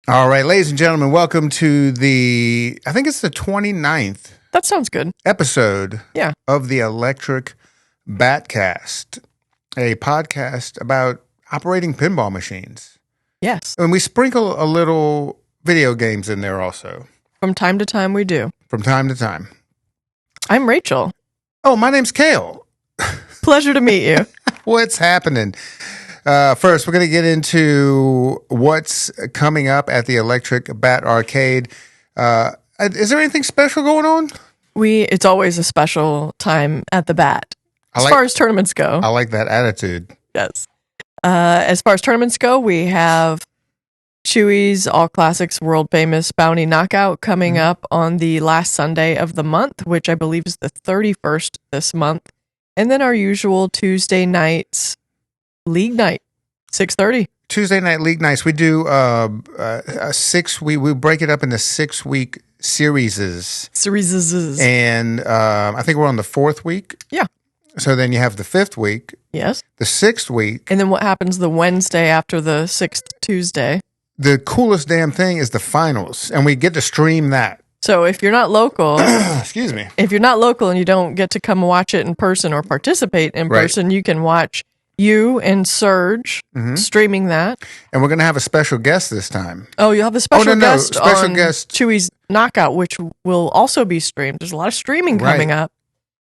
All right, ladies and gentlemen, welcome to I think it's the 29th That sounds good. episode Yeah. of the Electric Batcast, a podcast about operating pinball machines. Yes. And we sprinkle a little video games in there also. From time to time, we do. From time to time. I'm Rachel. Oh, my name's Cale. Pleasure to meet you. What's happening? First, we're going to get into what's coming up at the Electric Bat Arcade. Is there anything special going on? It's always a special time at the Bat. As far as tournaments go. I like that attitude. Yes. As far as tournaments go, we have Chewy's All Classics World Famous Bounty Knockout coming up on the last Sunday of the month, which I believe is the 31st this month. And then our usual Tuesday nights league night, 6:30. Tuesday night league nights. We do we break it up into 6-week series. And I think we're on the 4th week. Yeah. So then you have the 5th week. Yes. The 6th week. And then what happens the Wednesday after the 6th Tuesday? The coolest damn thing is the finals, and we get to stream that. So if you're not local, excuse me. If you're not local and you don't get to come watch it in person or participate in person, you can watch you and Serge streaming that. And we're going to have a special guest this time. Oh, you'll have a special guest on guest. Chewy's Knockout, which will also be streamed. There's a lot of streaming coming up.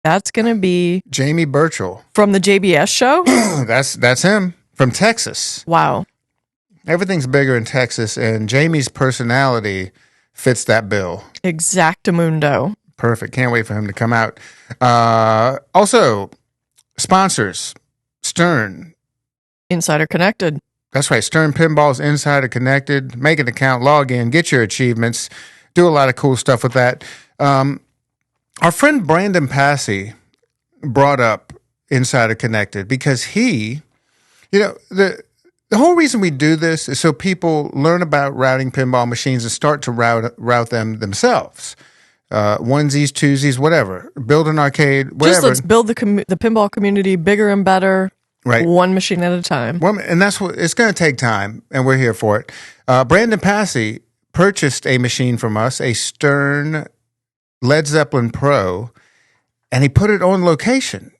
That's going to be Jamie Burchell from the JBS show. That's him from Texas. Wow. Everything's bigger in Texas, and Jamie's personality fits that bill. Exactamundo. Perfect. Can't wait for him to come out. Also, sponsors. Stern. Insider Connected. That's right. Stern Pinball's Insider Connected. Make an account, log in, get your achievements. Do a lot of cool stuff with that. Our friend Brandon Passy brought up Insider Connected because the whole reason we do this is so people learn about routing pinball machines and start to route them themselves. Onesies, twosies, whatever. Build an arcade, whatever. Just let's build the pinball community bigger and better, right? One machine at a time. And that's what it's going to take time, and we're here for it. Brandon Passy purchased a machine from us, a Stern Led Zeppelin Pro, and he put it on location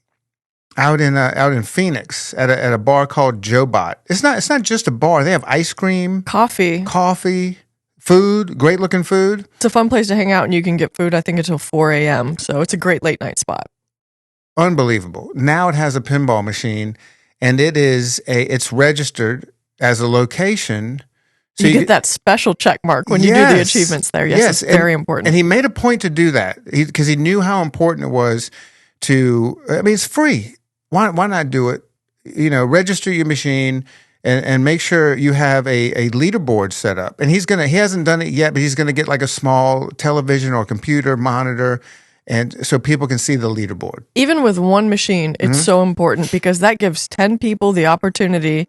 out in Phoenix at a bar called Joe Bot. It's not just a bar. They have ice cream, coffee. Food, great looking food. It's a fun place to hang out, and you can get food, I think, until 4 a.m. So it's a great late night spot. Unbelievable. Now it has a pinball machine, and it's registered as a location. So you get that special check mark when you do the achievements there. Yes, it's very important. And he made a point to do that because he knew how important it was it's free. Why not do it? Register your machine. And make sure you have a leaderboard set up. And he hasn't done it yet, but he's going to get like a small television or computer monitor, and so people can see the leaderboard. Even with one machine, it's so important because that gives 10 people the opportunity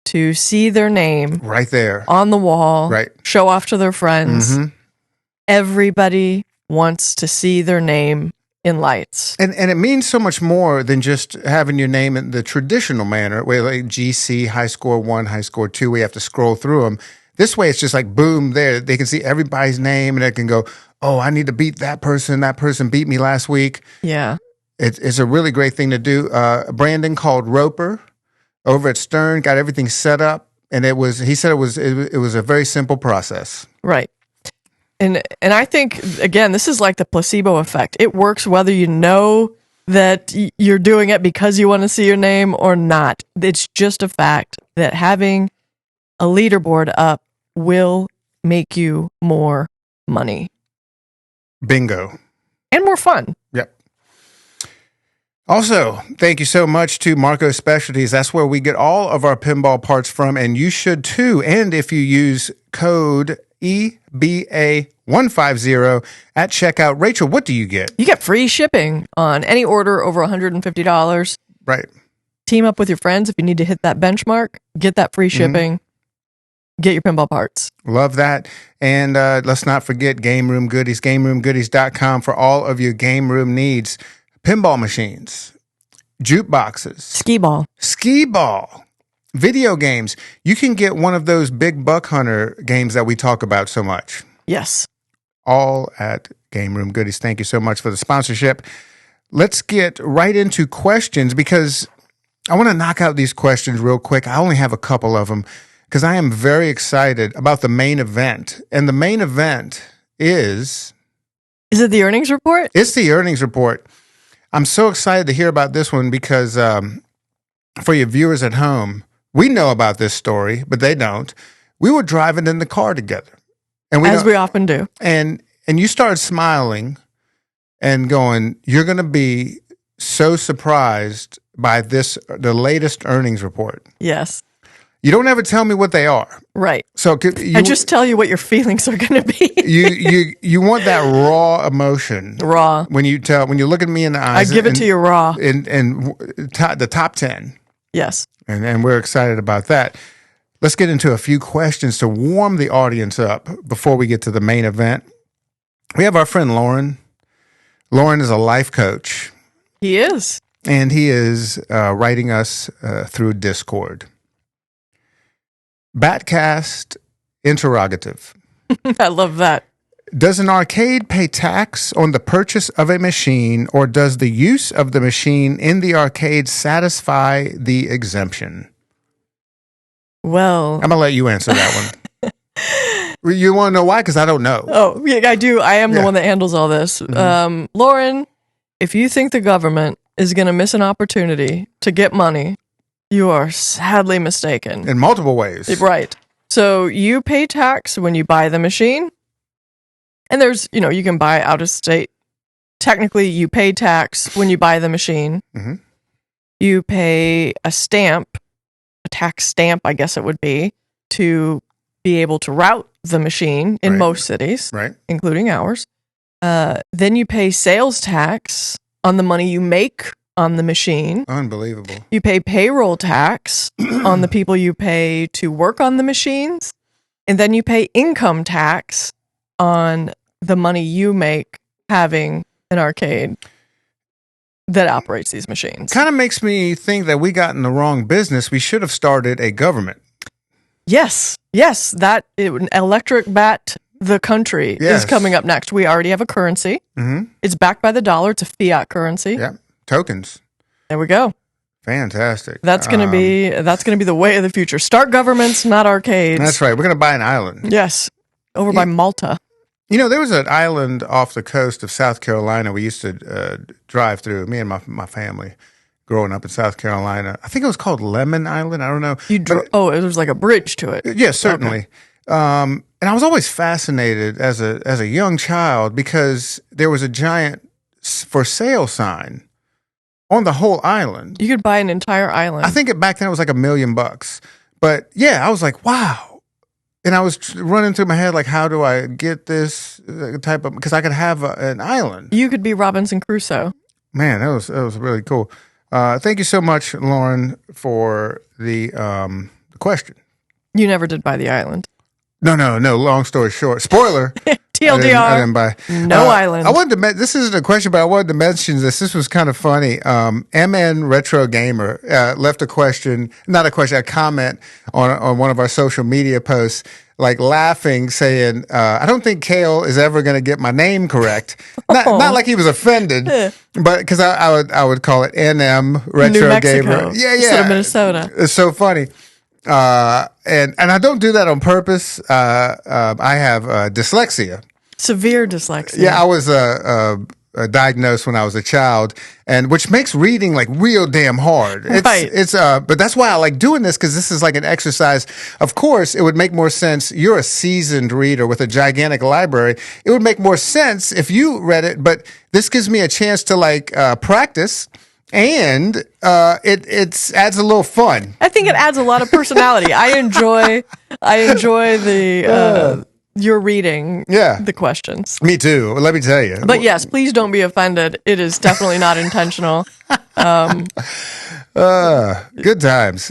to see their name right there on the wall, right? Show off to their friends. Everybody wants to see their name in lights. And it means so much more than just having your name in the traditional manner, where like GC, high score 1, high score 2, we have to scroll through them. This way, it's just like, boom, there. They can see everybody's name, and they can go, oh, I need to beat that person. That person beat me last week. Yeah. It's a really great thing to do. Brandon called Roper over at Stern, got everything set up, and he said it was a very simple process. Right. And I think, again, this is like the placebo effect. It works whether you know that you're doing it because you want to see your name or not. It's just a fact that having a leaderboard up will make you more money. Bingo. And more fun. Yep. Also, thank you so much to Marco Specialties. That's where we get all of our pinball parts from, and you should too. And if you use code EBA150 at checkout. Rachel, what do you get? You get free shipping on any order over $150. Right. Team up with your friends if you need to hit that benchmark. Get that free shipping. Get your pinball parts. Love that. And let's not forget Game Room Goodies, GameRoomGoodies.com for all of your game room needs. Pinball machines, jukeboxes, Skee ball, Video games. You can get one of those big buck hunter games that we talk about so much. Yes. All at Game Room Goodies. Thank you so much for the sponsorship. Let's get right into questions because I want to knock out these questions real quick. I only have a couple of them because I am very excited about the main event. And the main event is... Is it the earnings report? It's the earnings report. I'm so excited to hear about this one because for your viewers at home, we know about this story, but they don't. We were driving in the car together. And we often do. And you started smiling and going, you're going to be so surprised by the latest earnings report. Yes. You don't ever tell me what they are. Right. So I just tell you what your feelings are going to be. you want that raw emotion. Raw. When you look at me in the eyes. I give it to you raw. And the top 10. Yes. And we're excited about that. Let's get into a few questions to warm the audience up before we get to the main event. We have our friend Lauren. Lauren is a life coach. He is. And he is writing us through Discord. Batcast interrogative. I love that. Does an arcade pay tax on the purchase of a machine, or does the use of the machine in the arcade satisfy the exemption? Well, I'm going to let you answer that one. You want to know why? Because I don't know. Oh, yeah, I do. I am the one that handles all this. Mm-hmm. Lauren, if you think the government is going to miss an opportunity to get money, you are sadly mistaken. In multiple ways. Right. So you pay tax when you buy the machine. And there's, you can buy out of state. Technically, you pay tax when you buy the machine. Mm-hmm. You pay a tax stamp, I guess it would be, to be able to route the machine in most cities, including ours. Then you pay sales tax on the money you make on the machine. Unbelievable. You pay payroll tax on the people you pay to work on the machines. And then you pay income tax on the money you make having an arcade that operates these machines. Kind of makes me think that we got in the wrong business. We should have started a government. Yes. Electric Bat the country is coming up next. We already have a currency. Mm-hmm. It's backed by the dollar. It's a fiat currency. Yeah, tokens. There we go. Fantastic. That's gonna be the way of the future. Start governments, not arcades. That's right. We're gonna buy an island. Yes, over by Malta. There was an island off the coast of South Carolina we used to drive through. Me and my family, growing up in South Carolina. I think it was called Lemon Island. I don't know. It was like a bridge to it. Yes, certainly. Okay. And I was always fascinated as a young child because there was a giant for sale sign on the whole island. You could buy an entire island. I think back then it was like $1 million. But yeah, I was like, wow. And I was running through my head like, how do I get this type of, because I could have an island. You could be Robinson Crusoe. Man, that was really cool. Thank you so much, Lauren, for the question. You never did buy the island. No. Long story short, spoiler. TLDR. I didn't buy no island. I wanted to. This isn't a question, but I wanted to mention this. This was kind of funny. MN Retro Gamer left a comment on one of our social media posts, like laughing, saying, "I don't think Cale is ever going to get my name correct." Not like he was offended, but because I would call it NM Retro New Mexico, Gamer. Yeah. Instead of Minnesota. It's so funny. And I don't do that on purpose. I have dyslexia. Severe dyslexia. Yeah, I was diagnosed when I was a child, and which makes reading like real damn hard. But that's why I like doing this, because this is like an exercise. Of course, it would make more sense. You're a seasoned reader with a gigantic library. It would make more sense if you read it, but this gives me a chance to practice. And it adds a little fun. I think it adds a lot of personality. I enjoy the your reading the questions. Me too. Let me tell you. But yes, please don't be offended. It is definitely not intentional. Good times.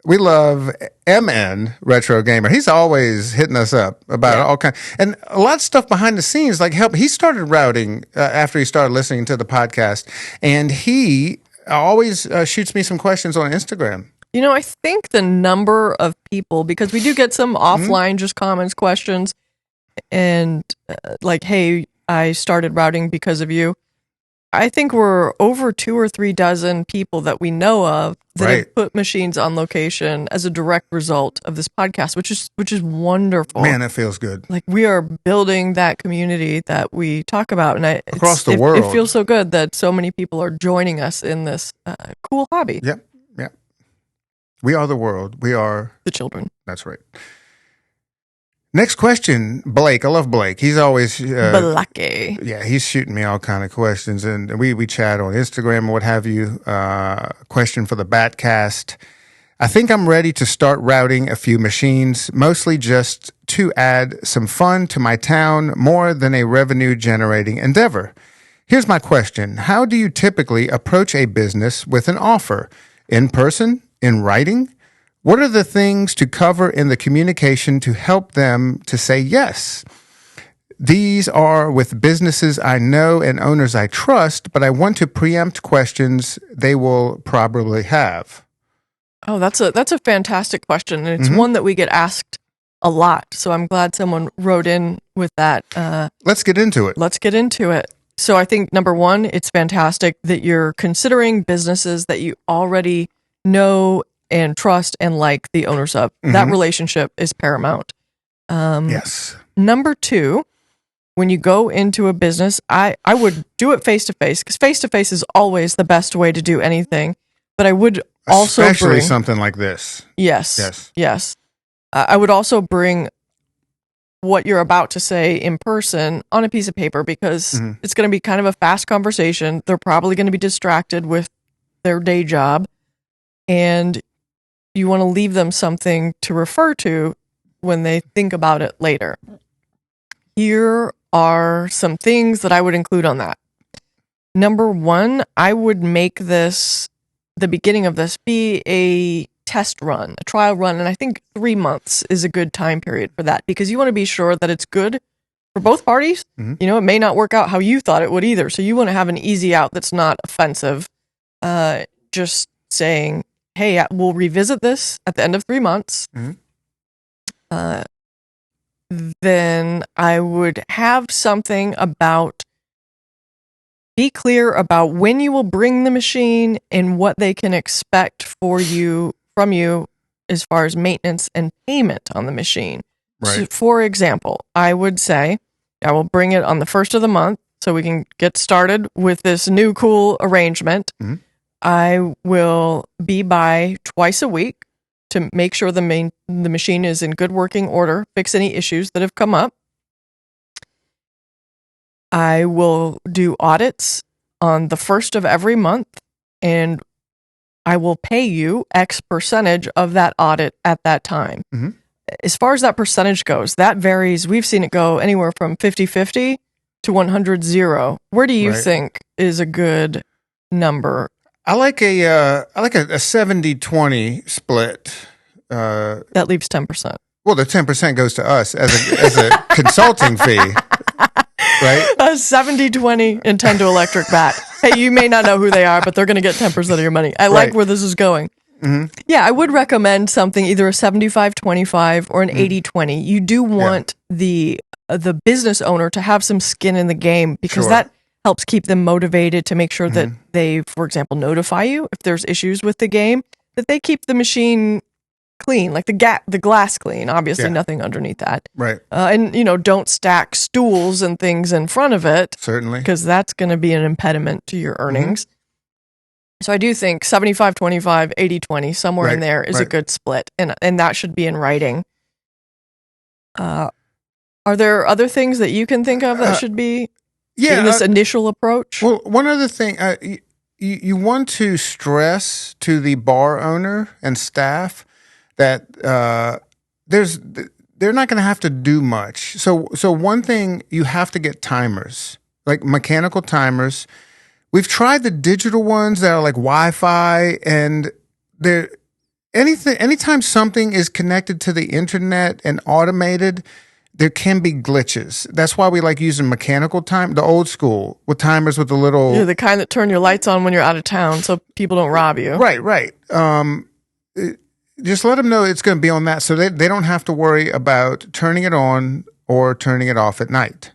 We love MN Retro Gamer. He's always hitting us up about all kinds, and a lot of stuff behind the scenes, like help. He started routing after he started listening to the podcast, and he always shoots me some questions on Instagram. I think the number of people, because we do get some offline just comments, questions, and like, hey, I started routing because of you. I think we're over 2 or 3 dozen people that we know of that have put machines on location as a direct result of this podcast, which is wonderful. Man, that feels good. Like, we are building that community that we talk about, and across the world. It feels so good that so many people are joining us in this cool hobby. Yep. We are the world. We are the children. That's right. Next question, Blake. I love Blake. He's always Blake. Yeah, he's shooting me all kind of questions, and we chat on Instagram and what have you. Question for the Batcast. I think I'm ready to start routing a few machines, mostly just to add some fun to my town more than a revenue-generating endeavor. Here's my question. How do you typically approach a business with an offer? In person? In writing? What are the things to cover in the communication to help them to say yes? These are with businesses I know and owners I trust, but I want to preempt questions they will probably have. Oh, that's a fantastic question, and it's one that we get asked a lot. So I'm glad someone wrote in with that. Let's get into it. So I think, number one, it's fantastic that you're considering businesses that you already know and trust and like the owners of. That relationship is paramount. Yes. Number two, when you go into a business, I would do it face-to-face, because face-to-face is always the best way to do anything. But I would also especially something like this. Yes. I would also bring what you're about to say in person on a piece of paper, because it's going to be kind of a fast conversation. They're probably going to be distracted with their day job, and you want to leave them something to refer to when they think about it later. Here are some things that I would include on that. Number one, I would make the beginning of this be a test run, a trial run, and I think 3 months is a good time period for that, because you want to be sure that it's good for both parties. It may not work out how you thought it would either, so you want to have an easy out that's not offensive. Just saying, hey, we'll revisit this at the end of 3 months. Then I would have something about, be clear about when you will bring the machine and what they can expect from you as far as maintenance and payment on the machine. Right. So, for example, I would say I will bring it on the first of the month so we can get started with this new cool arrangement. I will be by twice a week to make sure the machine is in good working order, fix any issues that have come up. I will do audits on the first of every month, and I will pay you X percentage of that audit at that time. As far as that percentage goes, that varies. We've seen it go anywhere from 50-50 to 100-0. Where do you think is a good number? I like a 70-20 split. That leaves 10%. Well, the 10% goes to us as a consulting fee, right? 70-20 and 10 to Electric Bat. Hey, you may not know who they are, but they're going to get 10% of your money. I like where this is going. Yeah, I would recommend something, either a 75-25 or an 80-20. You do want the business owner to have some skin in the game, because that helps keep them motivated to make sure that they, for example, notify you if there's issues with the game, that they keep the machine clean, like the glass clean, obviously nothing underneath that. Right. And, don't stack stools and things in front of it. Certainly. Because that's going to be an impediment to your earnings. So I do think 75-25, 80-20, somewhere in there is a good split. And that should be in writing. Are there other things that you can think of that should be in this initial approach? Well, one other thing, you want to stress to the bar owner and staff that they're not going to have to do much. So one thing, you have to get timers, like mechanical timers. We've tried the digital ones that are like Wi-Fi, and anytime something is connected to the internet and automated, there can be glitches. That's why we like using mechanical time, the old school, with timers with the little... Yeah, the kind that turn your lights on when you're out of town so people don't rob you. Right. just let them know it's going to be on that, so they don't have to worry about turning it on or turning it off at night.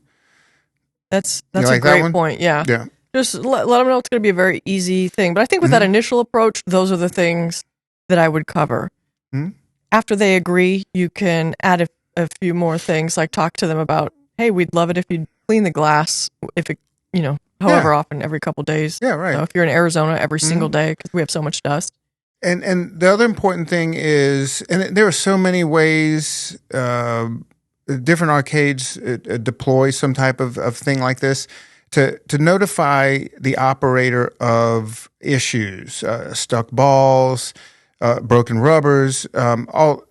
That's You a like that great one? point. Yeah. Yeah. Just let them know it's going to be a very easy thing. But I think with that initial approach, those are the things that I would cover. Mhm. After they agree, you can add a few more things, like talk to them about, hey, we'd love it if you'd clean the glass, if it, however often, every couple days. Yeah, right. So if you're in Arizona, every single day, because we have so much dust. And the other important thing is, and there are so many ways different arcades deploy some type of thing like this to notify the operator of issues, stuck balls, broken rubbers, all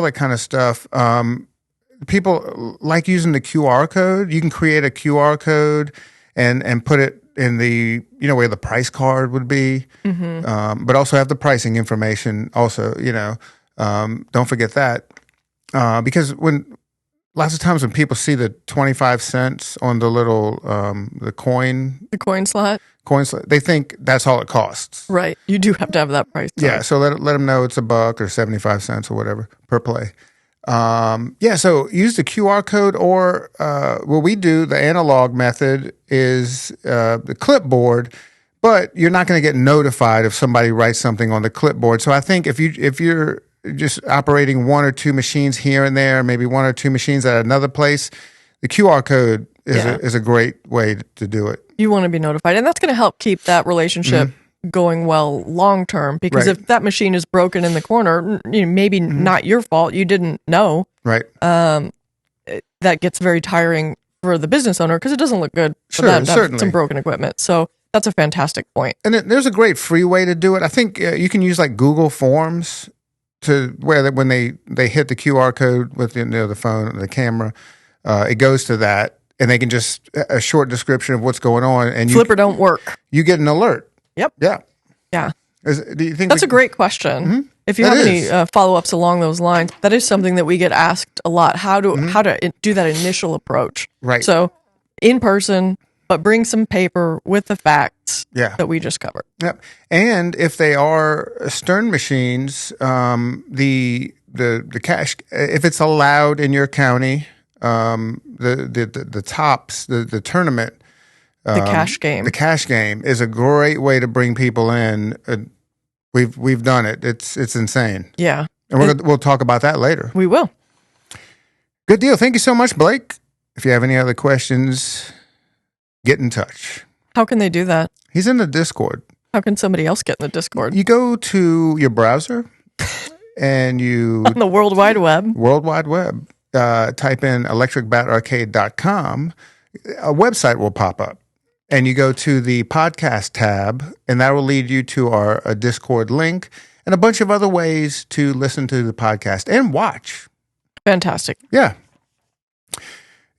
that kind of stuff. People like using the QR code. You can create a QR code and put it in the where the price card would be, but also have the pricing information. Also, don't forget that because lots of times when people see the 25 cents on the little the coin slot, they think that's all it costs. Right. You do have to have that price tag. Yeah, so let them know it's $1 or 75 cents or whatever per play. So use the QR code, or what we do, the analog method is the clipboard, but you're not going to get notified if somebody writes something on the clipboard. So I think if you're just operating one or two machines here and there, maybe one or two machines at another place, the QR code is a great way to do it. You want to be notified, and that's going to help keep that relationship going well long term, because if that machine is broken in the corner, maybe not your fault, you didn't know, right? That gets very tiring for the business owner, because it doesn't look good for them to have some broken equipment. So that's a fantastic point. And there's a great free way to do it. I think you can use like Google Forms to where when they hit the QR code with the phone or the camera, it goes to that, and they can just a short description of what's going on, and Flipper don't work. You get an alert. Yep. Yeah. Do you think that's a great question? If you have any follow-ups along those lines, that is something that we get asked a lot. How to do that initial approach? Right. So in person, but bring some paper with the facts that we just covered. Yep. And if they are Stern machines, the cash, if it's allowed in your county, the tops, the tournament. The cash game. The cash game is a great way to bring people in. We've done it. It's insane. Yeah. And we'll talk about that later. We will. Good deal. Thank you so much, Blake. If you have any other questions, get in touch. How can they do that? He's in the Discord. How can somebody else get in the Discord? You go to your browser and you... On the World Wide Web. World Wide Web. Type in electricbatarcade.com. A website will pop up. And you go to the podcast tab, and that will lead you to our Discord link and a bunch of other ways to listen to the podcast and watch. Fantastic. Yeah.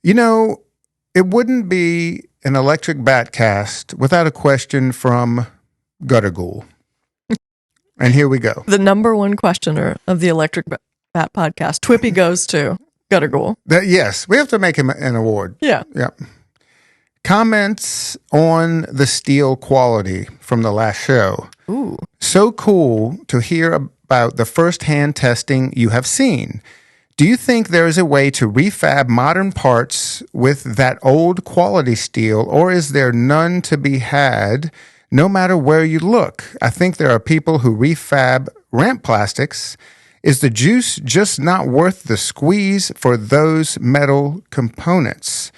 It wouldn't be an Electric Batcast without a question from Gutter Ghoul. And here we go. The number one questioner of the Electric Bat podcast. Twippy goes to Gutter Ghoul. Yes, we have to make him an award. Yeah. Yeah. Comments on the steel quality from the last show. Ooh. So cool to hear about the first-hand testing you have seen. Do you think there is a way to refab modern parts with that old quality steel, or is there none to be had no matter where you look? I think there are people who refab ramp plastics. Is the juice just not worth the squeeze for those metal components?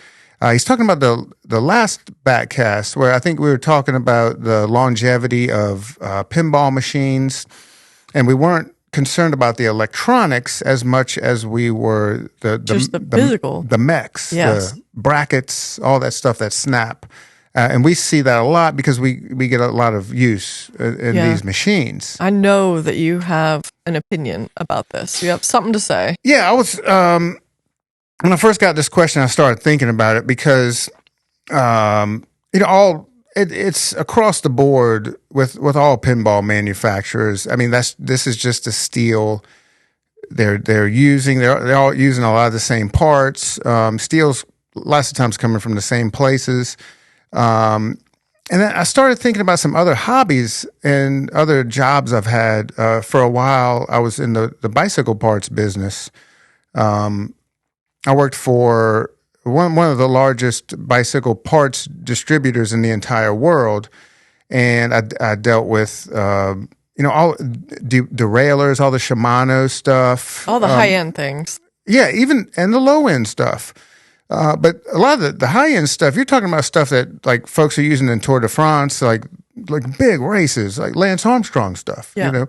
He's talking about the last Batcast, where I think we were talking about the longevity of pinball machines, and we weren't concerned about the electronics as much as we were the physical, the mechs, yes. The brackets, all that stuff that snap, and we see that a lot because we get a lot of use in these machines. I know that you have an opinion about this. You have something to say. Yeah, I was. When I first got this question, I started thinking about it because, it's across the board with all pinball manufacturers. I mean, this is just a steel they're using. They're all using a lot of the same parts. Steel's lots of times coming from the same places, and And then I started thinking about some other hobbies and other jobs I've had. For a while, I was in the bicycle parts business. I worked for one of the largest bicycle parts distributors in the entire world, and I dealt with all derailleurs, all the Shimano stuff, All the high end things. yeah, even and the low end stuff. But a lot of the high end stuff, you're talking about stuff that like folks are using in Tour de France, like big races, like Lance Armstrong stuff. Yeah. You know,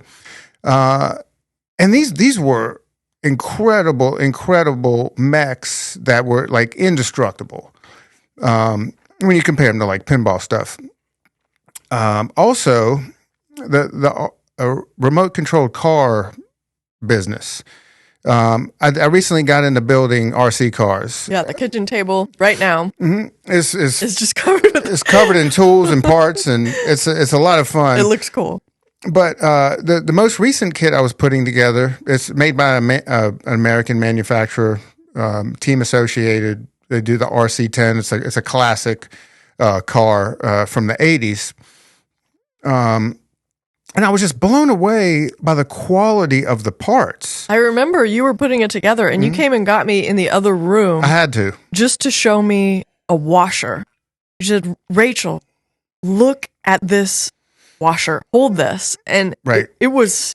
and these were incredible mechs that were like indestructible. When you compare them to like pinball stuff. Also, the remote controlled car business. I recently got into building RC cars. Yeah, the kitchen table right now It's just covered with it's covered in tools and parts, and it's a lot of fun. It looks cool. But the most recent kit I was putting together, it's made by an American manufacturer, Team Associated. They do the RC10. It's a classic car from the 80s. And I was just blown away by the quality of the parts. I remember you were putting it together and you came and got me in the other room I had to. just to show me a washer. You said, Rachel, look at this washer. Hold this. And Right. it was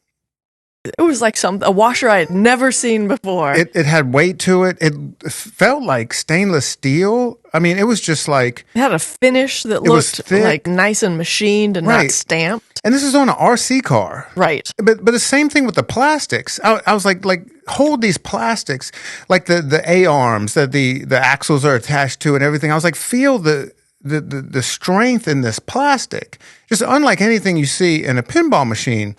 like a washer I had never seen before. It had weight to it. It felt like stainless steel. I mean, it was just like... It had a finish that was looked thick. like nice and machined and Right. not stamped. And this is on an RC car. Right. But the same thing with the plastics. I was like hold these plastics, like the A-arms that the axles are attached to and everything. I was like, feel the strength in this plastic. Just unlike anything you see in a pinball machine.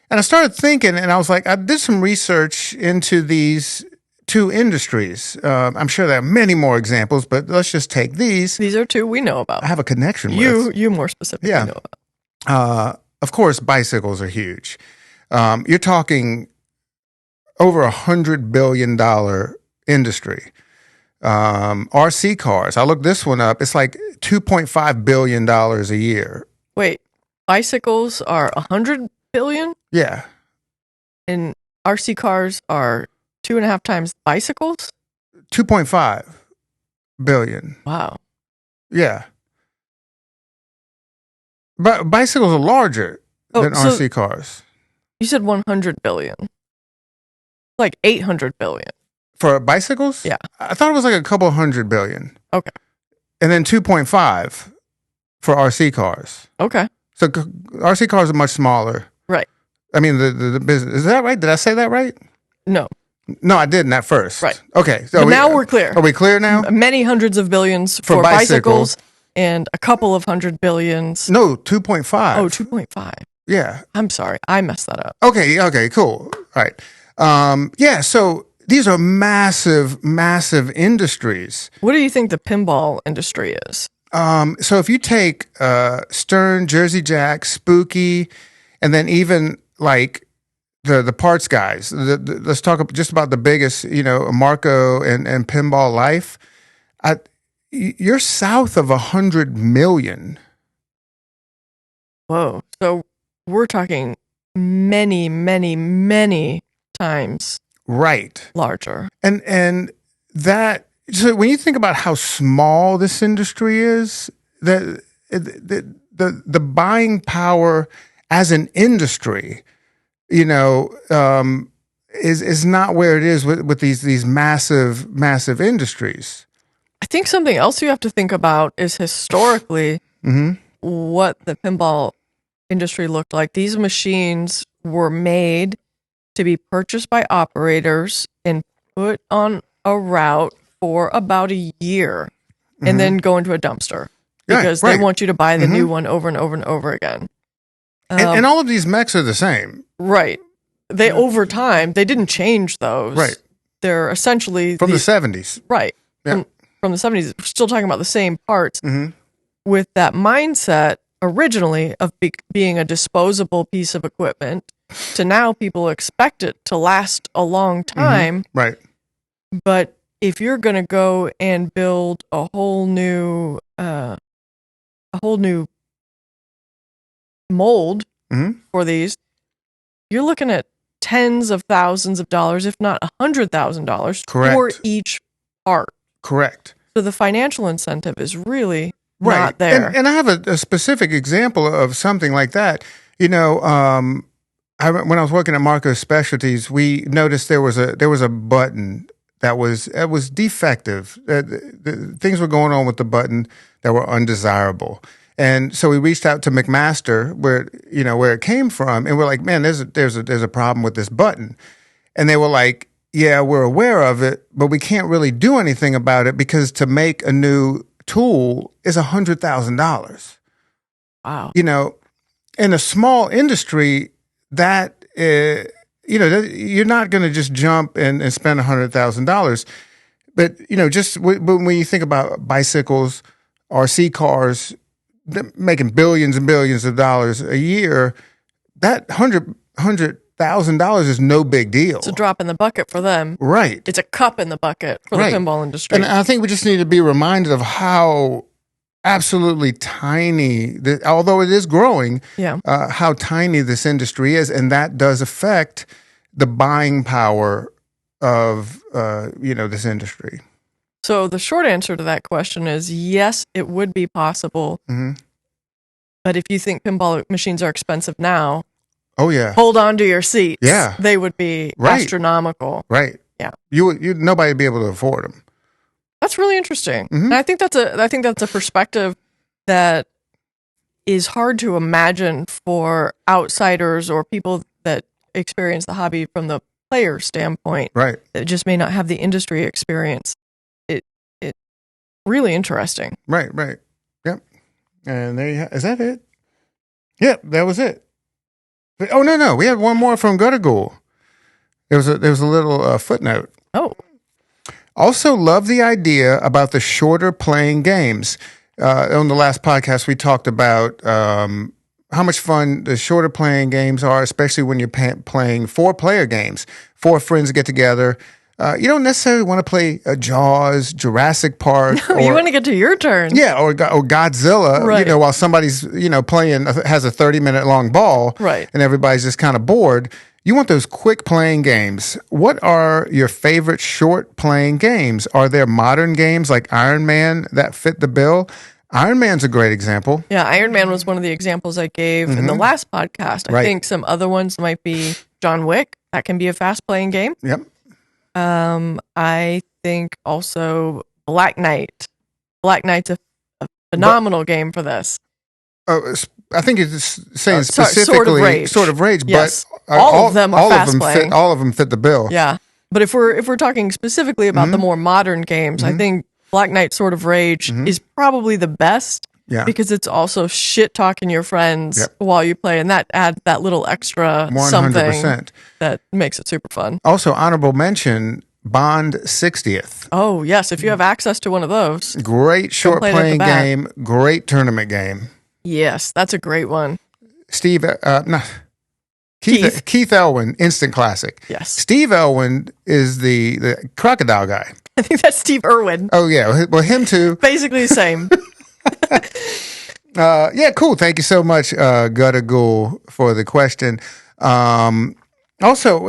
And I started thinking, and I was like, I did some research into these two industries. I'm sure there are many more examples, but let's just take these. These are two we know about. I have a connection with. You more specifically Yeah. know about. Of course, bicycles are huge. You're talking over $100 billion industry. RC cars, I looked this one up. It's like $2.5 billion a year. Wait, bicycles are 100 billion Yeah. and RC cars are 2.5 times bicycles? 2.5 billion. Wow. Yeah. But bicycles are larger than so RC cars. You said 100 billion. Like 800 billion. For bicycles? Yeah. I thought it was like a couple $100 billion. Okay. And then 2.5 for RC cars. Okay. So RC cars are much smaller. Right. I mean, the business. Is that right? Did I say that right? No. No, I didn't at first. Right. Okay. So But now we're clear. Are we clear now? Many hundreds of billions for bicycles and a couple of hundred billions. No, 2.5. Oh, 2.5. Yeah. I'm sorry. I messed that up. Okay, cool. All right. Yeah, so these are massive industries. What do you think the pinball industry is? So if you take Stern, Jersey Jack, Spooky, and then even like the parts guys, let's talk just about the biggest, Marco and Pinball Life. You're south of 100 million. Whoa. So we're talking many times Right. larger. And that, so when you think about how small this industry is, the buying power as an industry, is not where it is with these massive industries. I think something else you have to think about is historically what the pinball industry looked like. These machines were made to be purchased by operators and put on a route for about a year and then go into a dumpster because they want you to buy the new one over and over and over again. And all of these mechs are the same. Right. They over time, they didn't change those. Right. They're essentially From the 70s. Right. Yeah. From the 70s, we're still talking about the same parts with that mindset originally of being a disposable piece of equipment to now people expect it to last a long time. Right. But if you're going to go and build a whole new mold Mhm. for these, you're looking at tens of thousands of dollars, if not $100,000 for Correct. each part. Correct. So the financial incentive is really Right. not there. And I have a specific example of something like that. You know, when I was working at Marco Specialties, we noticed there was a button that was defective. Things were going on with the button that were undesirable. And so we reached out to McMaster, where it came from, and we're like, man, there's a problem with this button. And they were like, yeah, we're aware of it, but we can't really do anything about it because to make a new tool is $100,000. Wow. You know, in a small industry, that you're not going to just jump and spend $100,000. But just when you think about bicycles, RC cars, making billions and billions of dollars a year, that $100,000 is no big deal. It's a drop in the bucket for them. Right. It's a cup in the bucket for Right. the pinball industry. And I think we just need to be reminded of how absolutely tiny, although it is growing, Yeah. how tiny this industry is, and that does affect the buying power of this industry. So the short answer to that question is yes, it would be possible. Mm-hmm. But if you think pinball machines are expensive now, Oh yeah, hold on to your seats. Yeah. They would be Right. astronomical. right. Yeah. You nobody would be able to afford them. That's really interesting. Mhm. And I think that's a perspective that is hard to imagine for outsiders or people that experience the hobby from the player standpoint Right. that just may not have the industry experience. It really interesting. Right. Right. Yep. And there you is that it? Yep, that was it. Oh no, we had one more from Guttergool. There was a little footnote. Oh, Also, love the idea about the shorter playing games. On the last podcast, we talked about how much fun the shorter playing games are, especially when you're playing 4-player games. 4 friends get together. You don't necessarily want to play Jaws, Jurassic Park. you want to get to your turn. Yeah, or Godzilla, Right. while somebody's, playing, has a 30-minute long ball, Right. and everybody's just kind of bored. You want those quick playing games. What are your favorite short playing games? Are there modern games like Iron Man that fit the bill? Iron Man's a great example. Yeah, Iron Man was one of the examples I gave in the last podcast. I Right. think some other ones might be John Wick. That can be a fast playing game. Yep. I think also Black Knight. Black Knight's a phenomenal game for this. I think it's saying Sword of specifically Rage. Sword of Rage, Yes. but All of them are all of fast them playing. fit. All of them fit the bill. Yeah, but if we're talking specifically about the more modern games, I think Black Knight Sword of Rage is probably the best. Yeah. Because it's also shit talking your friends Yep. while you play, and that adds that little extra 100%. something that makes it super fun. Also, honorable mention, Bond 60th. Oh yes, if you have access to one of those, Great short play it at the playing back. game. Great tournament game. yes, that's a great one. Steve, no, Keith Elwin, instant classic. Yes, Steve Elwin is the crocodile guy. I think that's Steve Irwin. Oh yeah, well him too. Basically the same. Yeah, cool. Thank you so much, Guttergool, for the question. Also,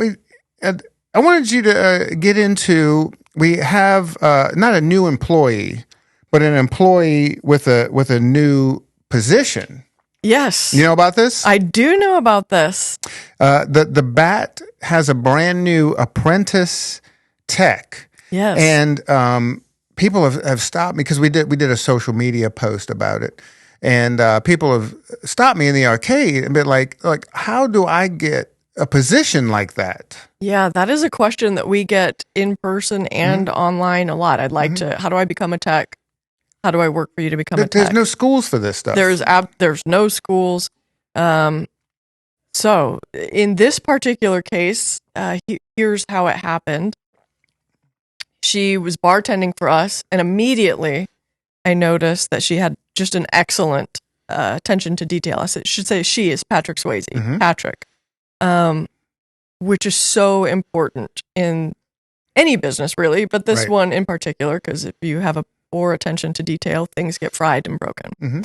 I wanted you to get into. We have not a new employee, but an employee with a new position. Yes, You know about this? I do know about this. The BAT has a brand new apprentice tech. Yes, And people have stopped me because we did a social media post about it, and people have stopped me in the arcade and been like, how do I get a position like that? yeah, that is a question that we get in person and online a lot. I'd like to. How do I become a tech? How do I work for you to become a There's tech? no schools for this stuff. There's no schools. So in this particular case, here's how it happened. She was bartending for us, and immediately I noticed that she had just an excellent attention to detail. Should say she is Patrick Swayze, Patrick, which is so important in any business, really, but this Right. one in particular, because if you have a poor attention to detail, things get fried and broken.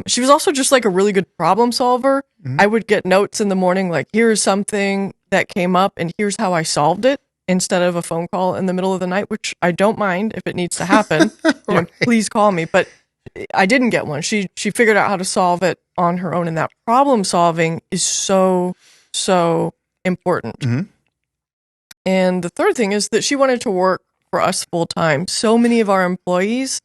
She was also just like a really good problem solver. Mhm. I would get notes in the morning, like, here's something that came up and here's how I solved it, instead of a phone call in the middle of the night, which I don't mind if it needs to happen. Right. Please call me. But I didn't get one. She figured out how to solve it on her own. And that problem solving is so, so important. Mhm. And the third thing is that she wanted to work for us full time. So many of our employees,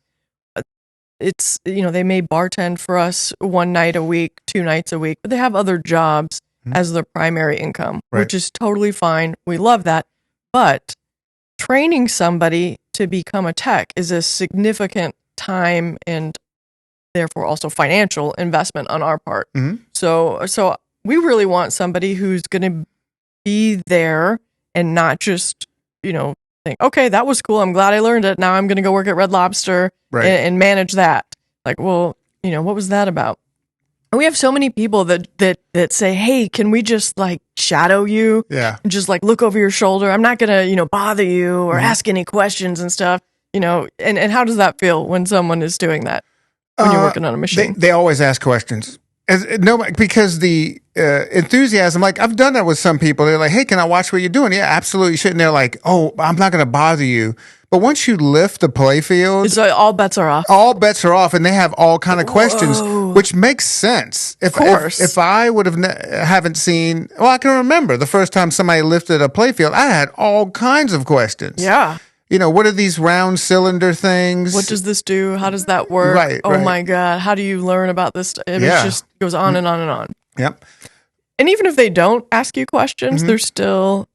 it's, they may bartend for us one night a week, 2 nights a week, but they have other jobs as their primary income, Right. which is totally fine. We love that. But training somebody to become a tech is a significant time and therefore also financial investment on our part. Mhm. So we really want somebody who's going to be there and not just, think, okay, that was cool. I'm glad I learned it. Now I'm going to go work at Red Lobster Right. and manage that. Like, well, what was that about? And we have so many people that say, hey, can we just like shadow you? Yeah. And just like look over your shoulder. I'm not going to, bother you or ask any questions and stuff, and how does that feel when someone is doing that when you're working on a machine? They always ask questions. Because the enthusiasm, like I've done that with some people. They're like, hey, can I watch what you're doing? Yeah, absolutely. You shouldn't. They're like, oh, I'm not going to bother you. But once you lift the play field, So all bets are off. all bets are off, and they have all kind of questions, Whoa. which makes sense. Of course. If I would have haven't seen, well, I can remember the first time somebody lifted a playfield, I had all kinds of questions. Yeah. What are these round cylinder things? What does this do? How does that work? Right, Oh right. my God. How do you learn about this? It Yeah. just goes on and on and on. Yep. And even if they don't ask you questions, they're still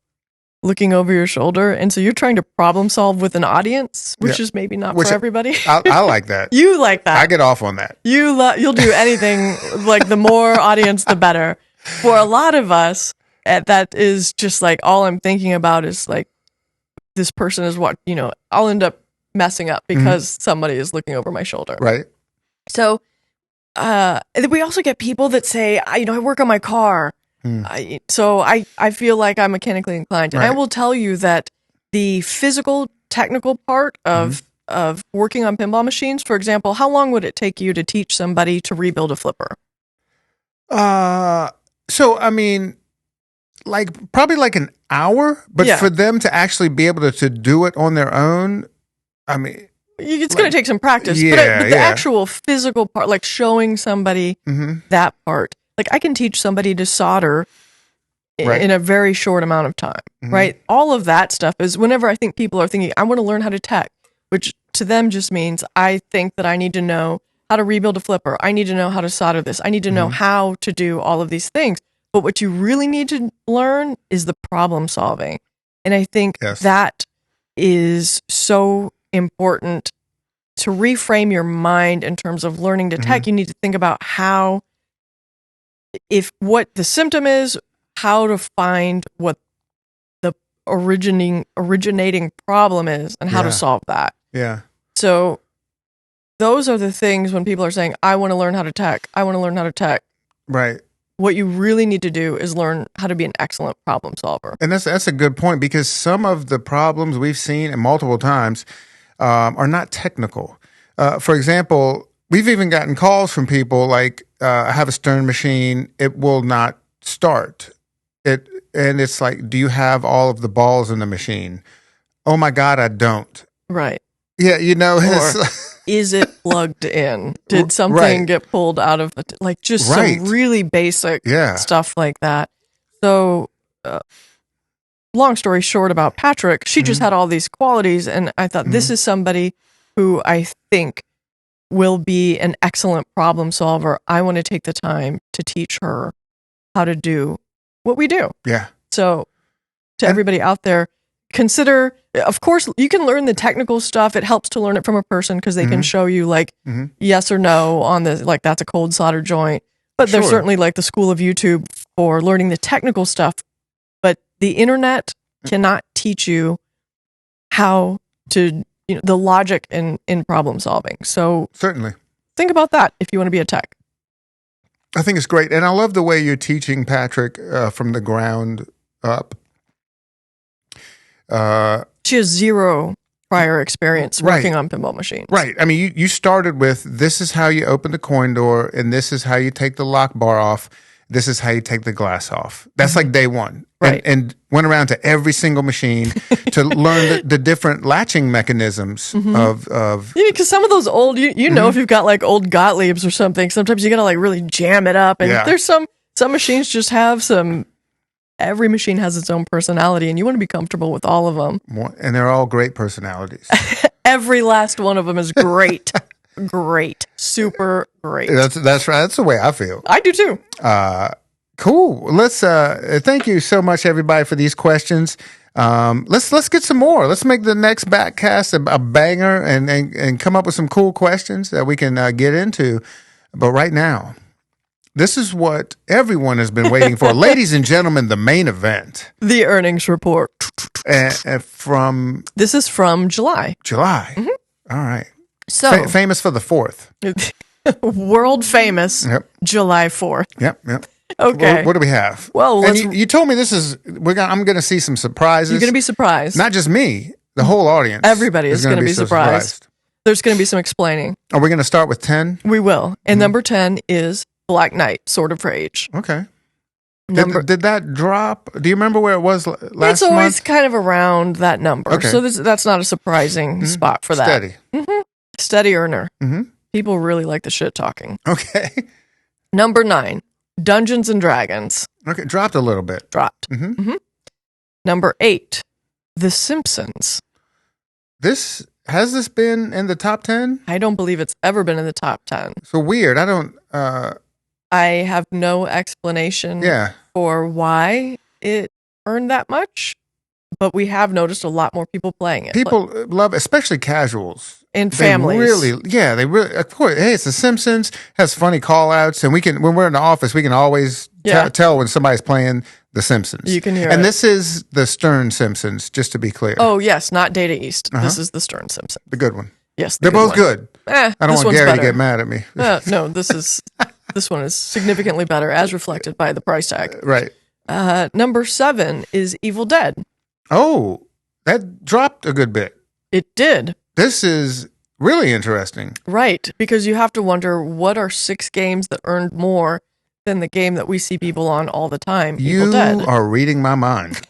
looking over your shoulder. And so you're trying to problem solve with an audience, which is maybe not for everybody. I like that. You like that. I get off on that. You'll do anything. Like the more audience, the better. For a lot of us, that is just like all I'm thinking about is like, this person is what, I'll end up messing up because somebody is looking over my shoulder. Right. So, we also get people that say, I work on my car. So I feel like I'm mechanically inclined. And I Right. will tell you that the physical, technical part of working on pinball machines, for example, how long would it take you to teach somebody to rebuild a flipper? So I mean, probably like an hour, but Yeah. for them to actually be able to do it on their own, I mean, It's going to take some practice. Yeah, but the actual physical part, like showing somebody that part, like I can teach somebody to solder Right. in a very short amount of time, right? All of that stuff is whenever I think people are thinking, I want to learn how to tech, which to them just means I think that I need to know how to rebuild a flipper. I need to know how to solder this. I need to know how to do all of these things. But what you really need to learn is the problem solving. And I think Yes. that is so important to reframe your mind in terms of learning to tech. You need to think about what the symptom is, how to find what the originating problem is and how to Yeah. solve that. yeah. So those are the things when people are saying, I want to learn how to tech. I want to learn how to tech. Right. What you really need to do is learn how to be an excellent problem solver. And that's a good point, because some of the problems we've seen and multiple times are not technical. For example, we've even gotten calls from people like, I have a Stern machine, it will not start. And it's like, do you have all of the balls in the machine? Oh my God, I don't. Right. Yeah, Or is it plugged in? Did something Right. get pulled out of it? Like just Right. some really basic Yeah. stuff like that. So, long story short about Patrick, she just had all these qualities. And I thought, this is somebody who I think will be an excellent problem solver. I want to take the time to teach her how to do what we do. Yeah. So, to everybody out there, consider, of course, you can learn the technical stuff. It helps to learn it from a person because they can show you like yes or no on this, like that's a cold solder joint. But there's Sure. certainly like the school of YouTube for learning the technical stuff. But the internet cannot teach you how to, the logic in problem solving. So Certainly. think about that if you want to be a tech. I think it's great. And I love the way you're teaching Patrick from the ground up. She has zero prior experience Right. working on pinball machines. Right. I mean, you started with this is how you open the coin door, and this is how you take the lock bar off. This is how you take the glass off. That's like day one. Right. And went around to every single machine to learn the different latching mechanisms of Yeah, because some of those old, you know, if you've got like old Gottliebs or something, sometimes you got to like really jam it up. And there's some machines just have every machine has its own personality, and you want to be comfortable with all of them. and they're all great personalities. Every last one of them is great. Great. Super great. That's right. That's the way I feel. I do too. Cool. Let's thank you so much, everybody, for these questions. Let's get some more. Let's make the next backcast a banger and come up with some cool questions that we can get into. But right now, this is what everyone has been waiting for, ladies and gentlemen. The main event, the earnings report. From this is from July. July. All right. So famous for the 4th. World famous. Yep. July 4th. Yep. Okay. What do we have? Well, and you told me this is I'm going to see some surprises. You're going to be surprised. Not just me, the whole audience. Everybody is going to be surprised. There's going to be some explaining. Are we going to start with 10? We will. And number 10 is Black Knight, Sword of Rage. Okay. Did that drop? Do you remember where it was last month? It's always kind of around that number. Okay. So that's not a surprising spot for that. Steady. Steady earner. People really like the shit talking. Okay. Number 9, Dungeons and Dragons. Okay, dropped a little bit. Dropped. Number 8, The Simpsons. Has this been in the top 10? I don't believe it's ever been in the top 10. So weird. I don't. I have no explanation for why it earned that much, but we have noticed a lot more people playing it. People love, especially casuals and families. They really. Of course, hey, it's The Simpsons. Has funny call outs, and when we're in the office, we can always tell when somebody's playing The Simpsons. You can hear and it. this is the Stern Simpsons, just to be clear. Oh yes, not Data East. This is the Stern Simpsons. The good one. Yes, they're both good. I don't want Gary to get mad at me. No, this one is significantly better, as reflected by the price tag. Right. Number 7 is Evil Dead. Oh, that dropped a good bit. It did. This is really interesting. Right, because you have to wonder, what are 6 games that earned more than the game that we see people on all the time, Evil Dead? You are reading my mind.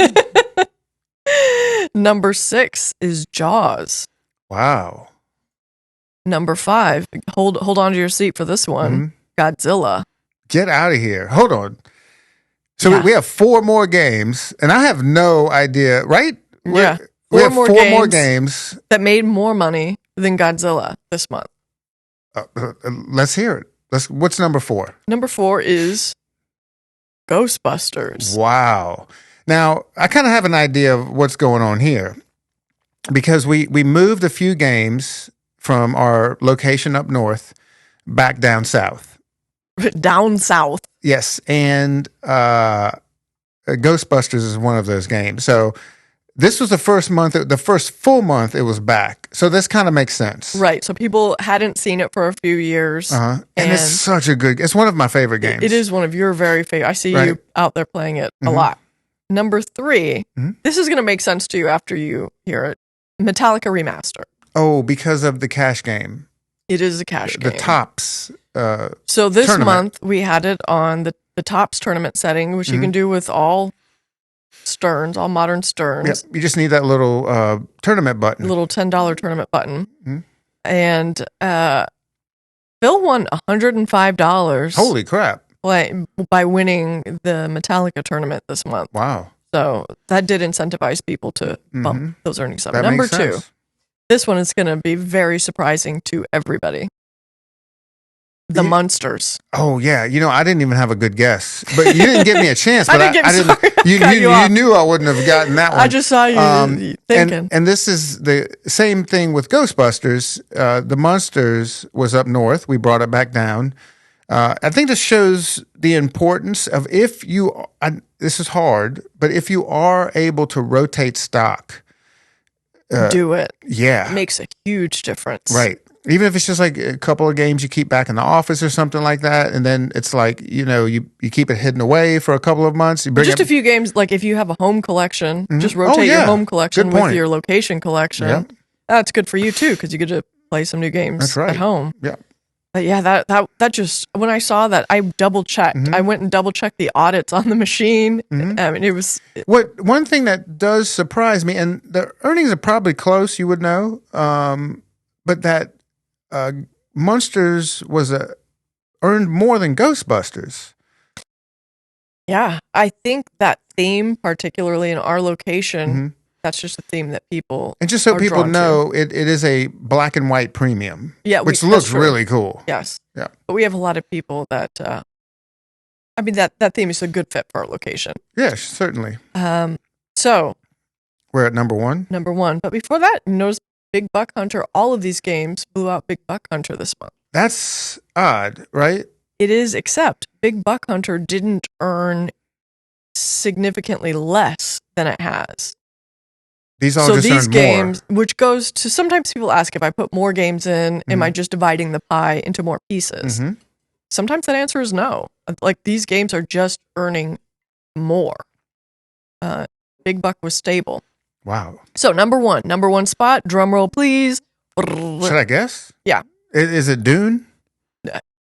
Number 6 is Jaws. Wow. Number 5, hold on to your seat for this one, Godzilla. Get out of here. Hold on. So we have 4 more games, and I have no idea, right? We have 4 more games that made more money than Godzilla this month. Let's hear it. What's number 4? Number 4 is Ghostbusters. Wow. Now, I kind of have an idea of what's going on here, because we moved a few games from our location up north back down south. Down south. Yes, and Ghostbusters is one of those games. So this was the first full month it was back. So this kind of makes sense. Right, so people hadn't seen it for a few years. And it's it's one of my favorite games. It is one of your very favorite. I see you out there playing it a lot. Number 3, this is going to make sense to you after you hear it, Metallica Remaster. Oh, because of the cash game. It is a cash game. The Tops So this tournament. month, we had it on the Tops tournament setting, which you can do with all Sterns, all modern Sterns. Yep. You just need that little tournament button. Little $10 tournament button. And Phil won $105. Holy crap. By winning the Metallica tournament this month. Wow. So that did incentivize people to bump those earnings up. That Number makes 2. sense. This one is going to be very surprising to everybody. The Munsters. Oh yeah, I didn't even have a good guess, but you didn't give me a chance. But I didn't. You knew I wouldn't have gotten that one. I just saw you thinking. And this is the same thing with Ghostbusters. The Munsters was up north. We brought it back down. I think this shows the importance of this is hard, but if you are able to rotate stock. Do it. Yeah. It makes a huge difference. Right. Even if it's just like a couple of games you keep back in the office or something like that, and then it's like, you keep it hidden away for a couple of months. You bring just a few games, like if you have a home collection, just rotate your home collection with your location collection. That's good for you too, because you get to play some new games That's right. at home. Yeah. But yeah, that just, when I saw that, I double checked. Mm-hmm. I went and double checked the audits on the machine. Mm-hmm. I mean, it was One thing that does surprise me, and the earnings are probably close, you would know, but that Monsters was earned more than Ghostbusters. yeah. I think that theme, particularly in our location, Mm-hmm. that's just a theme that people And just so are people drawn to. know, it is a black and white premium, Yeah, which that's looks true. really cool. Yes. Yeah. But we have a lot of people that, I mean, that theme is a good fit for our location. Yeah, certainly. So, We're at number one. number one. But before that, notice Big Buck Hunter, all of these games blew out Big Buck Hunter this month. That's odd, right? It is, except Big Buck Hunter didn't earn significantly less than it has. These all So just these earned games, which goes to, sometimes people ask, if I put more games in, am I just dividing the pie into more pieces? more. Mm-hmm. Sometimes that answer is no. Like, these games are just earning more. Big Buck was stable. Wow. So number one spot, drum roll please. Should I guess? Yeah. Is it Dune?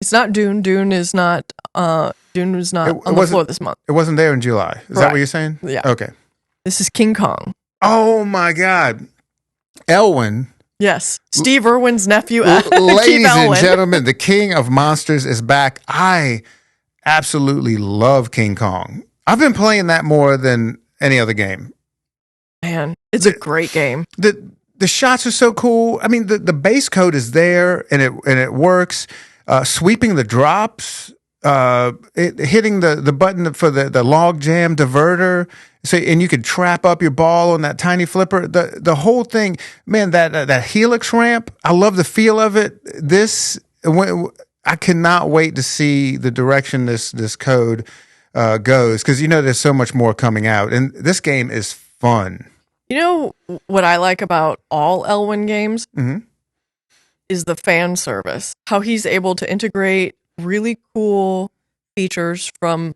It's not Dune. Dune was not on the floor this month. It wasn't there in July. Is that Correct. what you're saying? Yeah. Okay. This is King Kong. Oh my God. Elwyn. Yes. Steve Irwin's nephew, Keith Ladies and Elwyn. gentlemen, the King of Monsters is back. I absolutely love King Kong. I've been playing that more than any other game. Man, it's a great game. The shots are so cool. I mean, the base code is there and it works. Sweeping the drops, hitting the button for the log jam diverter. So, and you could trap up your ball on that tiny flipper. The whole thing, man. That helix ramp. I love the feel of it. I cannot wait to see the direction this code goes, because there's so much more coming out, and this game is fun. You know what I like about all Elwyn games Mm-hmm. is the fan service. How he's able to integrate really cool features from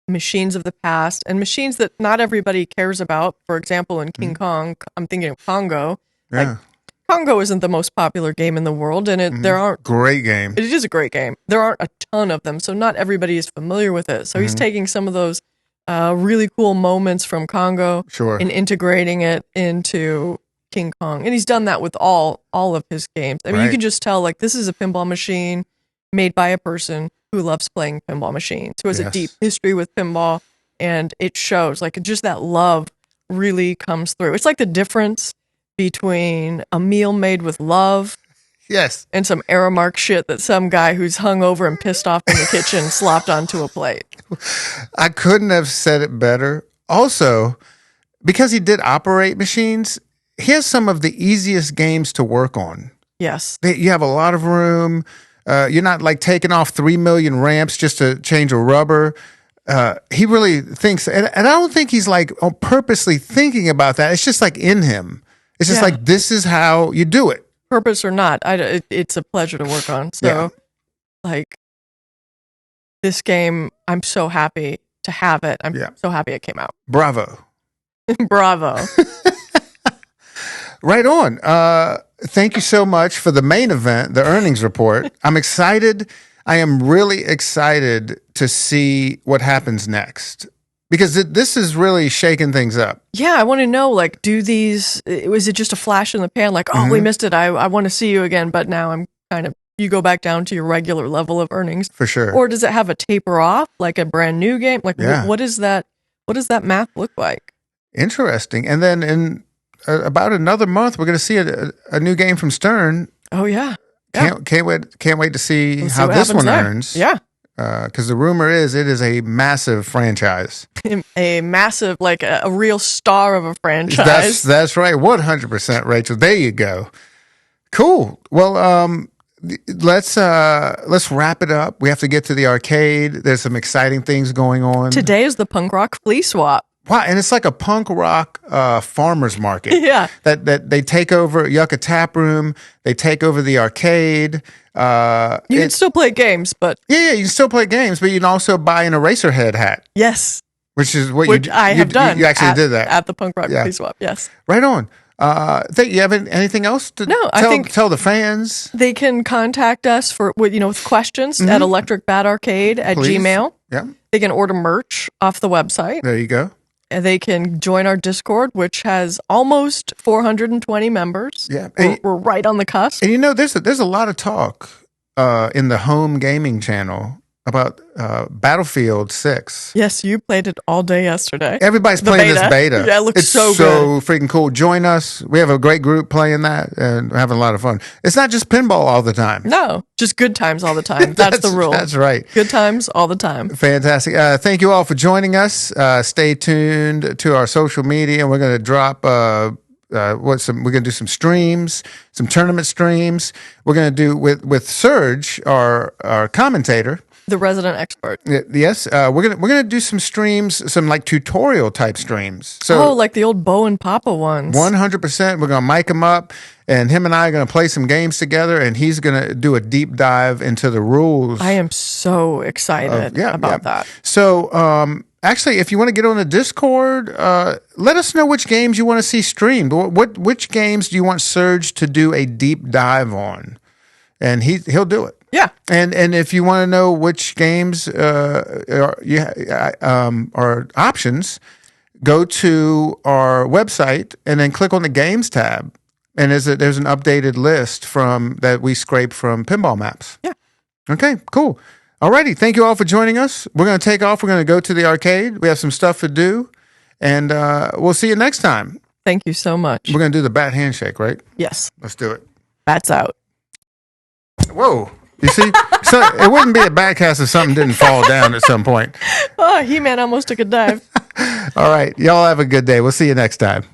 machines of the past and machines that not everybody cares about. For example, in King Kong, I'm thinking of Congo. Yeah, Like, Congo isn't the most popular game in the world, and there aren't. great game. It is a great game. There aren't a ton of them, so not everybody is familiar with it. So he's taking some of those really cool moments from Congo Sure. and integrating it into King Kong. And he's done that with all of his games. I mean, you Right. can just tell, like, this is a pinball machine made by a person who loves playing pinball machines, who has a Yes. deep history with pinball, and it shows. Like, just that love really comes through. It's like the difference between a meal made with love Yes. and some Aramark shit that some guy who's hungover and pissed off in the kitchen slopped onto a plate. I couldn't have said it better. Also, because he did operate machines, he has some of the easiest games to work on. Yes. You have a lot of room. You're not like taking off 3 million ramps just to change a rubber. He really thinks, and I don't think he's like purposely thinking about that. It's just like in him. It's just Yeah. like, this is how you do it. Purpose or not, it's a pleasure to work on. So, Yeah. like, this game, I'm so happy to have it. I'm Yeah. so happy it came out. Bravo. Bravo. Right on. Thank you so much for the main event, the earnings report. I'm excited. I am really excited to see what happens next, because this is really shaking things up. Yeah, I want to know, like, was it just a flash in the pan? Like, oh, we missed it. I want to see you again, but now I'm kind of, you go back down to your regular level of earnings. For sure. Or does it have a taper off, like a brand new game? Like, Yeah. what is that? What does that math look like? Interesting. And then in about another month, we're going to see a new game from Stern. Oh, yeah. Yeah. Can't wait to see We'll see how what this happens one there. earns. Yeah. Because the rumor is it is a massive franchise. A massive, like a real star of a franchise. That's right. 100%, Rachel. There you go. Cool. Well, let's wrap it up. We have to get to the arcade. There's some exciting things going on Today is the punk rock flea swap. Wow, and it's like a punk rock farmers market. Yeah. That they take over Yucca Tap Room. They take over the arcade. You can still play games, but Yeah, you can still play games, but you can also buy an Eraserhead hat, yes, which is what which I have done. You actually did that. at the punk rock Yeah. flea swap. Yes. Right on. Think you have anything else to No, I think tell the fans? they can contact us with questions at electricbatarcade@gmail. Yeah, They can order merch off the website. there you go. And they can join our Discord, which has almost 420 members. Yeah, We're right on the cusp. and there's a lot of talk in the home gaming channel about Battlefield 6. Yes, you played it all day yesterday. Everybody's playing this beta. Yeah, it looks it's so so freaking cool. Join us. We have a great group playing that and having a lot of fun. It's not just pinball all the time. No, just good times all the time. That's the rule. That's right. Good times all the time. Fantastic. Thank you all for joining us. Stay tuned to our social media. We're going to drop we're going to do some streams, some tournament streams. We're going to do with Serge, our commentator. The resident expert. Yes, we're gonna do some streams, some like tutorial type streams. So like the old Bo and Papa ones. 100%. We're gonna mic him up, and him and I are gonna play some games together, and he's gonna do a deep dive into the rules. I am so excited about that. So, actually, if you want to get on the Discord, let us know which games you want to see streamed. Which games do you want Serge to do a deep dive on? And he'll do it. Yeah. And if you want to know which games are options, go to our website and then click on the games tab. And there's an updated list that we scrape from Pinball Maps. Yeah. Okay, cool. Alrighty, thank you all for joining us. We're going to take off. We're going to go to the arcade. We have some stuff to do, and we'll see you next time. Thank you so much. We're going to do the bat handshake, right? Yes. Let's do it. Bats out. Whoa. You see? So it wouldn't be a backcast if something didn't fall down at some point. Oh, He-Man almost took a dive. All right. Y'all have a good day. We'll see you next time.